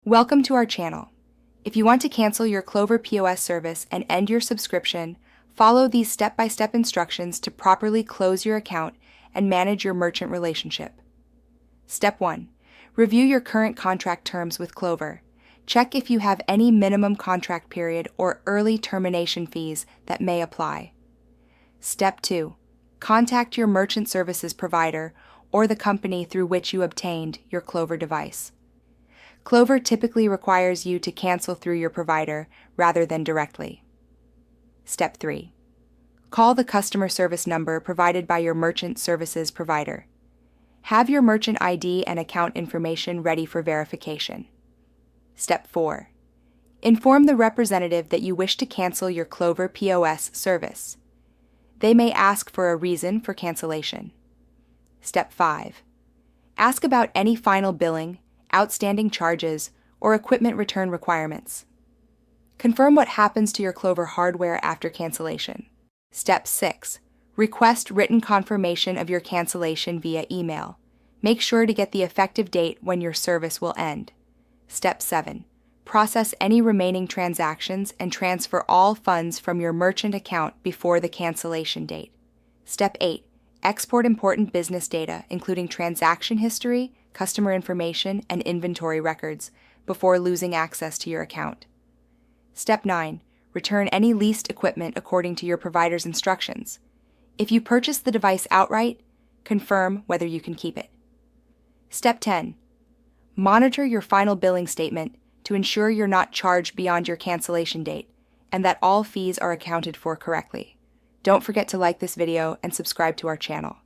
Welcome to our channel. If you want to cancel your Clover POS service and end your subscription, follow these step-by-step instructions to properly close your account and manage your merchant relationship. Step 1. Review your current contract terms with Clover. Check if you have any minimum contract period or early termination fees that may apply. Step 2. Contact your merchant services provider or the company through which you obtained your Clover device. Clover typically requires you to cancel through your provider rather than directly. Step 3. Call the customer service number provided by your merchant services provider. Have your merchant ID and account information ready for verification. Step 4. Inform the representative that you wish to cancel your Clover POS service. They may ask for a reason for cancellation. Step 5. Ask about any final billing, outstanding charges, or equipment return requirements. Confirm what happens to your Clover hardware after cancellation. Step 6. Request written confirmation of your cancellation via email. Make sure to get the effective date when your service will end. Step 7. Process any remaining transactions and transfer all funds from your merchant account before the cancellation date. Step 8. Export important business data, including transaction history, customer information, and inventory records, before losing access to your account. Step 9. Return any leased equipment according to your provider's instructions. If you purchase the device outright, confirm whether you can keep it. Step 10. Monitor your final billing statement to ensure you're not charged beyond your cancellation date and that all fees are accounted for correctly. Don't forget to like this video and subscribe to our channel.